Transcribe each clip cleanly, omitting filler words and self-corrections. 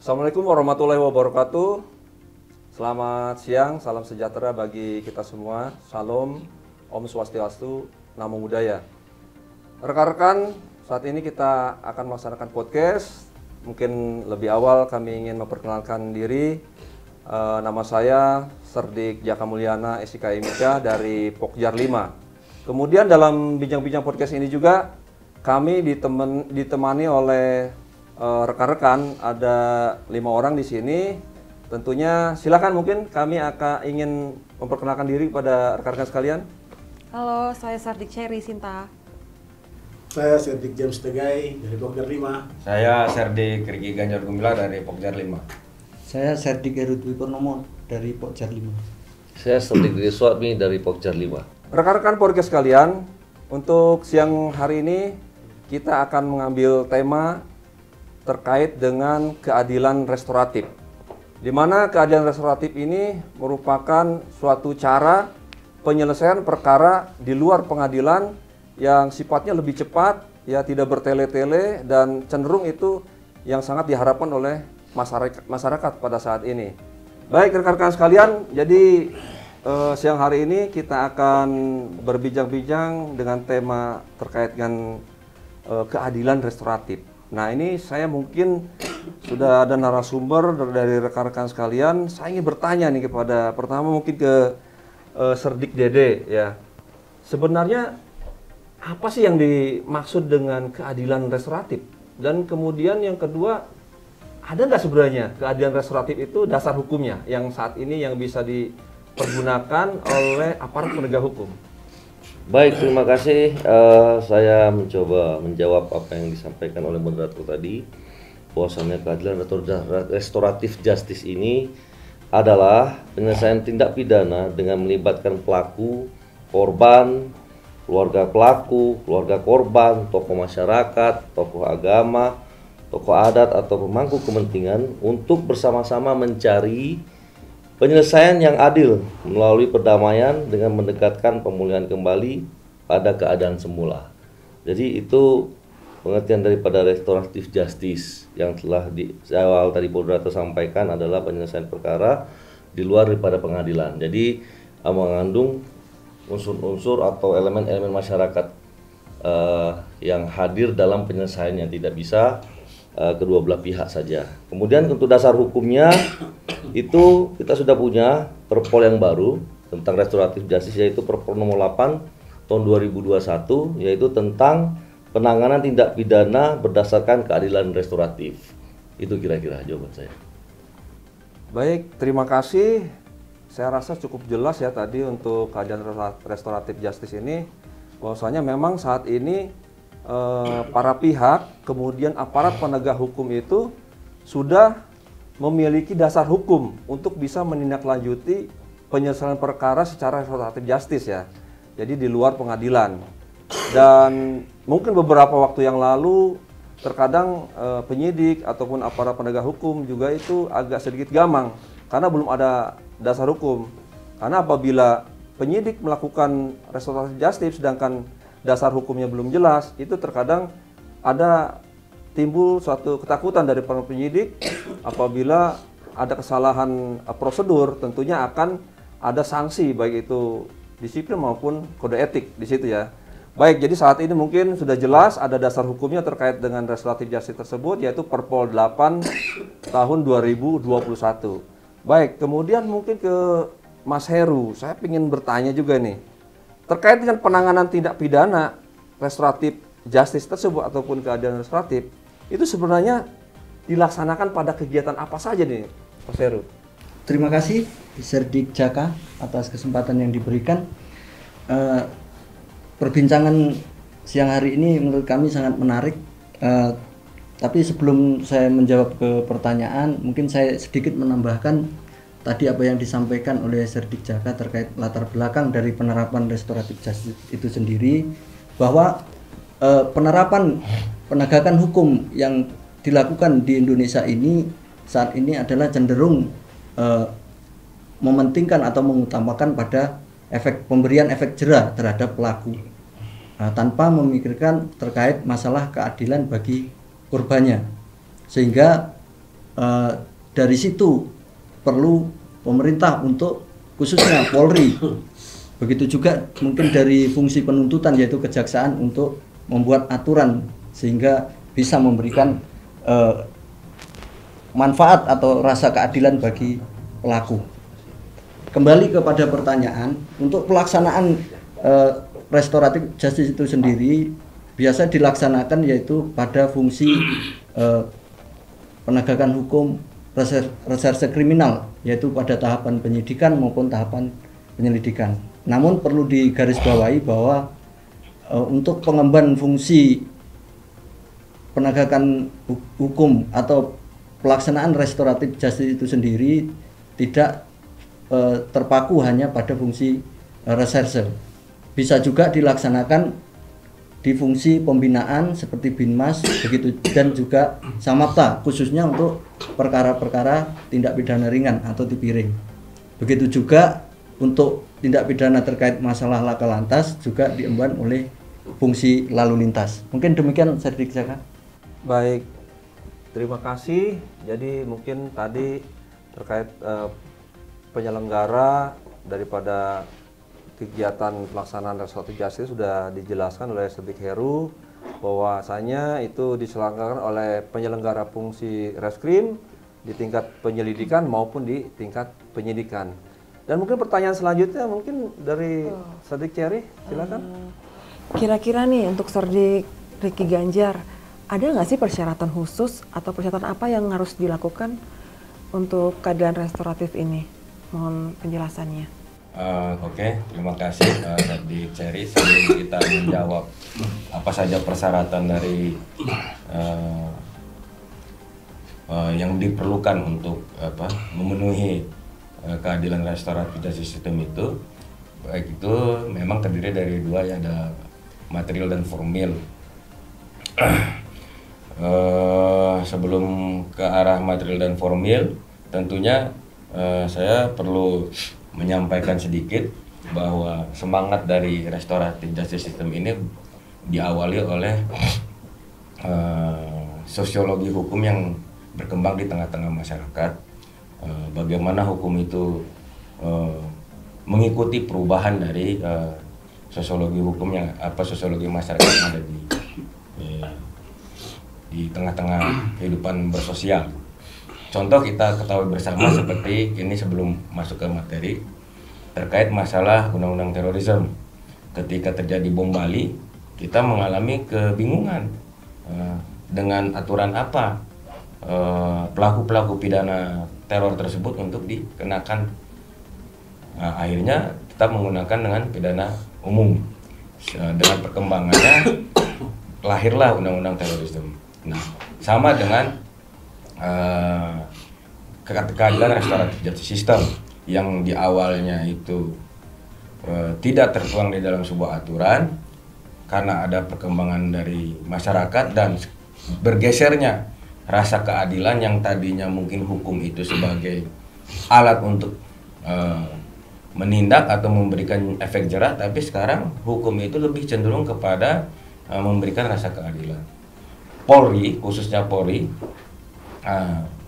Assalamualaikum warahmatullahi wabarakatuh. Selamat siang, salam sejahtera bagi kita semua. Salam, Om Swastiastu, Namo Buddhaya. Rekan-rekan, saat ini kita akan melaksanakan podcast. Mungkin lebih awal kami ingin memperkenalkan diri. Nama saya Serdik Jaka Mulyana SIK IMIKA dari Pokjar 5. Kemudian dalam bincang-bincang podcast ini juga kami ditemani oleh rekan-rekan, ada 5 orang di sini. Tentunya silakan, mungkin kami akan ingin memperkenalkan diri kepada rekan-rekan sekalian. Halo, saya Serdik Cherry Sinta. Saya Serdik James Tegai dari Pokjar 5. Saya Serdik Riki Ganjar Gumilar dari Pokjar 5. Saya Serdik Erudwi Purnomo dari Pokjar 5. Saya Serdik Riswadmi dari Pokjar 5. Rekan-rekan podcast sekalian, untuk siang hari ini kita akan mengambil tema terkait dengan keadilan restoratif. Di mana keadilan restoratif ini merupakan suatu cara penyelesaian perkara di luar pengadilan yang sifatnya lebih cepat, ya tidak bertele-tele, dan cenderung itu yang sangat diharapkan oleh masyarakat pada saat ini. Baik rekan-rekan sekalian, jadi siang hari ini kita akan berbincang-bincang dengan tema terkait dengan keadilan restoratif. Nah, ini saya mungkin sudah ada narasumber dari rekan-rekan sekalian. Saya ingin bertanya nih kepada, pertama mungkin ke Serdik Dede ya. Sebenarnya apa sih yang dimaksud dengan keadilan restoratif? Dan kemudian yang kedua, ada nggak sebenarnya keadilan restoratif itu dasar hukumnya yang saat ini yang bisa dipergunakan oleh aparat penegak hukum? Baik, terima kasih. Saya mencoba menjawab apa yang disampaikan oleh moderator tadi. Bahwasannya keadilan restoratif justice ini adalah penyelesaian tindak pidana dengan melibatkan pelaku, korban, keluarga pelaku, keluarga korban, tokoh masyarakat, tokoh agama, tokoh adat atau pemangku kepentingan untuk bersama-sama mencari penyelesaian yang adil melalui perdamaian dengan mendekatkan pemulihan kembali pada keadaan semula. Jadi itu pengertian daripada restoratif justice yang telah di awal tadi moderator sampaikan adalah penyelesaian perkara di luar daripada pengadilan. Jadi mengandung unsur-unsur atau elemen-elemen masyarakat yang hadir dalam penyelesaian yang tidak bisa kedua belah pihak saja. Kemudian untuk dasar hukumnya itu kita sudah punya perpol yang baru tentang restoratif justice, yaitu Perpol nomor 8 tahun 2021, yaitu tentang penanganan tindak pidana berdasarkan keadilan restoratif. Itu kira-kira jawaban saya. Baik, terima kasih. Saya rasa cukup jelas ya tadi untuk keadilan restoratif justice ini, bahwasanya memang saat ini para pihak, kemudian aparat penegak hukum itu sudah memiliki dasar hukum untuk bisa menindaklanjuti penyelesaian perkara secara restoratif justice ya. Jadi di luar pengadilan. Dan mungkin beberapa waktu yang lalu terkadang penyidik ataupun aparat penegak hukum juga itu agak sedikit gamang karena belum ada dasar hukum. Karena apabila penyidik melakukan restoratif justice sedangkan dasar hukumnya belum jelas, itu terkadang ada timbul suatu ketakutan dari para penyidik apabila ada kesalahan prosedur, tentunya akan ada sanksi baik itu disiplin maupun kode etik di situ ya. Baik, jadi saat ini mungkin sudah jelas ada dasar hukumnya terkait dengan restoratif justice tersebut, yaitu Perpol 8 tahun 2021. Baik, kemudian mungkin ke Mas Heru, saya ingin bertanya juga nih terkait dengan penanganan tindak pidana restoratif justice tersebut ataupun keadilan restoratif, itu sebenarnya dilaksanakan pada kegiatan apa saja nih, Mas Heru? Terima kasih Serdik Jaka atas kesempatan yang diberikan. Perbincangan siang hari ini menurut kami sangat menarik. Tapi sebelum saya menjawab ke pertanyaan, mungkin saya sedikit menambahkan tadi apa yang disampaikan oleh Serdik Jaka terkait latar belakang dari penerapan restoratif justice itu sendiri, bahwa penerapan penegakan hukum yang dilakukan di Indonesia ini saat ini adalah cenderung mementingkan atau mengutamakan pada pemberian efek jera terhadap pelaku, tanpa memikirkan terkait masalah keadilan bagi korbannya, sehingga dari situ perlu pemerintah untuk khususnya Polri, begitu juga mungkin dari fungsi penuntutan yaitu kejaksaan untuk membuat aturan sehingga bisa memberikan manfaat atau rasa keadilan bagi pelaku. Kembali kepada pertanyaan, untuk pelaksanaan restoratif justice itu sendiri biasa dilaksanakan yaitu pada fungsi penegakan hukum reserse kriminal, yaitu pada tahapan penyidikan maupun tahapan penyelidikan. Namun perlu digarisbawahi bahwa untuk pengemban fungsi penegakan hukum atau pelaksanaan restoratif justice itu sendiri tidak terpaku hanya pada fungsi reserse. Bisa juga dilaksanakan di fungsi pembinaan seperti Binmas begitu, dan juga Samapta khususnya untuk perkara-perkara tindak pidana ringan atau tipiring. Begitu juga untuk tindak pidana terkait masalah laka lantas juga diemban oleh fungsi lalu lintas. Mungkin demikian Serdik Jaka. Baik, terima kasih. Jadi mungkin tadi terkait penyelenggara daripada kegiatan pelaksanaan restoratif justice sudah dijelaskan oleh Serdik Heru, bahwasanya itu diselenggarakan oleh penyelenggara fungsi reskrim di tingkat penyelidikan maupun di tingkat penyidikan. Dan mungkin pertanyaan selanjutnya mungkin dari Serdik Cherry, silakan. Kira-kira nih untuk Serdik Ricky Ganjar, ada nggak sih persyaratan khusus atau persyaratan apa yang harus dilakukan untuk keadilan restoratif ini? Mohon penjelasannya. Oke, terima kasih Serdik Cherry. Sebelum kita menjawab apa saja persyaratan dari yang diperlukan untuk memenuhi keadilan restoratif justice system itu, baik itu memang terdiri dari dua, ya, ada material dan formil. Sebelum ke arah material dan formil, tentunya saya perlu menyampaikan sedikit bahwa semangat dari restoratif justice system ini diawali oleh sosiologi hukum yang berkembang di tengah-tengah masyarakat. Bagaimana hukum itu mengikuti perubahan dari sosiologi hukum yang sosiologi masyarakat yang ada di tengah-tengah kehidupan bersosial. Contoh kita ketahui bersama seperti ini sebelum masuk ke materi terkait masalah undang-undang terorisme. Ketika terjadi bom Bali, kita mengalami kebingungan dengan aturan apa pelaku-pelaku pidana teror tersebut untuk dikenakan. Akhirnya tetap menggunakan dengan pidana umum. Dengan perkembangannya lahirlah undang-undang terorisme. Nah, sama dengan keadilan restoratif justice system yang di awalnya itu tidak tertuang di dalam sebuah aturan karena ada perkembangan dari masyarakat dan bergesernya rasa keadilan yang tadinya mungkin hukum itu sebagai alat untuk menindak atau memberikan efek jerah, tapi sekarang hukum itu lebih cenderung kepada memberikan rasa keadilan. Polri, khususnya Polri,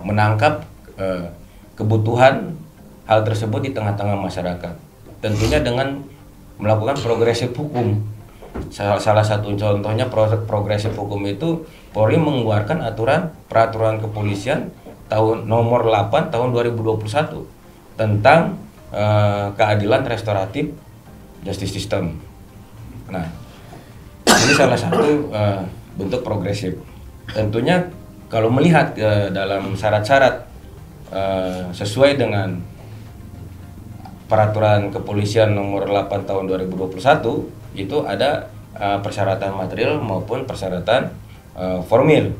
menangkap kebutuhan hal tersebut di tengah-tengah masyarakat. Tentunya dengan melakukan progresif hukum. Salah satu contohnya progresif hukum itu Polri mengeluarkan peraturan kepolisian nomor 8 tahun 2021 tentang keadilan restoratif justice system. Nah, ini salah satu bentuk progresif. Tentunya kalau melihat dalam syarat-syarat sesuai dengan peraturan kepolisian nomor 8 tahun 2021 itu ada persyaratan material maupun persyaratan formil.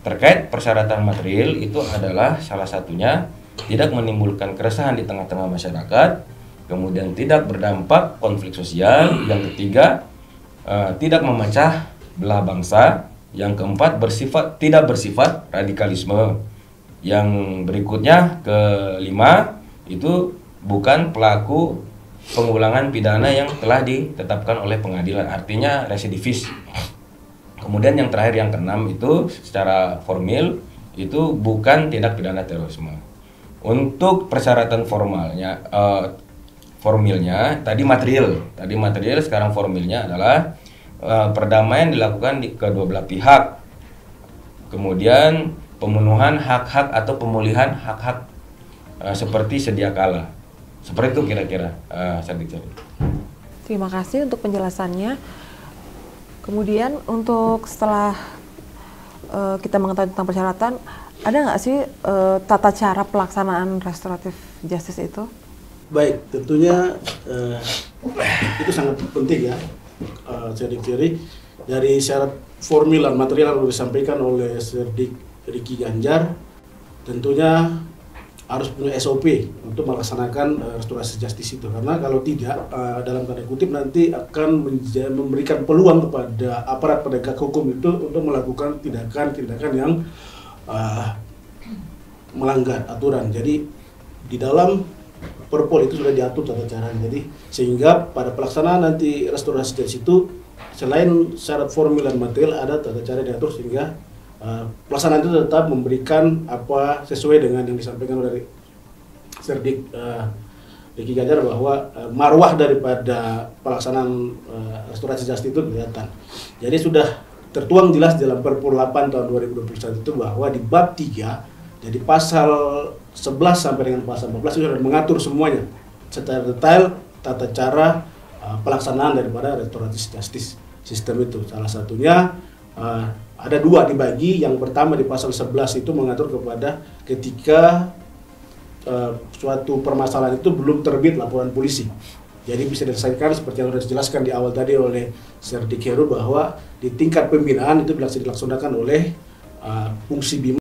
Terkait persyaratan material itu adalah salah satunya tidak menimbulkan keresahan di tengah-tengah masyarakat, kemudian tidak berdampak konflik sosial, yang ketiga tidak memecah belah bangsa, yang keempat tidak bersifat radikalisme, yang berikutnya kelima itu bukan pelaku pengulangan pidana yang telah ditetapkan oleh pengadilan, artinya residivis. Kemudian yang terakhir yang keenam itu secara formil itu bukan tindak pidana terorisme. Untuk persyaratan formilnya tadi material, sekarang formilnya adalah perdamaian dilakukan di kedua belah pihak, kemudian pemenuhan hak-hak atau pemulihan hak-hak seperti sedia kala, seperti itu kira-kira. Terima kasih untuk penjelasannya. Kemudian untuk setelah kita mengetahui tentang persyaratan, ada nggak sih tata cara pelaksanaan restoratif justice itu? Baik, tentunya itu sangat penting ya, Serdik dari syarat formil dan material yang disampaikan oleh Serdik Ricky Ganjar, tentunya harus punya SOP untuk melaksanakan restorasi justice itu, karena kalau tidak dalam tanda kutip nanti akan memberikan peluang kepada aparat penegak hukum itu untuk melakukan tindakan-tindakan yang melanggar aturan. Jadi di dalam Perpol itu sudah diatur tata cara, jadi sehingga pada pelaksanaan nanti restorasi justice itu selain syarat formil dan material ada tata cara diatur sehingga pelaksanaan itu tetap memberikan apa sesuai dengan yang disampaikan oleh Serdik Ricky Ganjar bahwa marwah daripada pelaksanaan restorasi justice itu kelihatan. Jadi sudah tertuang jelas dalam Perpol 8 tahun 2021 itu bahwa di bab 3 jadi pasal 11 sampai dengan pasal 14 sudah mengatur semuanya secara detail tata cara pelaksanaan daripada restoratif justice sistem itu. Salah satunya ada dua dibagi. Yang pertama di pasal 11 itu mengatur kepada ketika suatu permasalahan itu belum terbit laporan polisi. Jadi bisa diselesaikan seperti yang sudah dijelaskan di awal tadi oleh Serdik Heru bahwa di tingkat pembinaan itu bisa dilaksanakan oleh fungsi BIM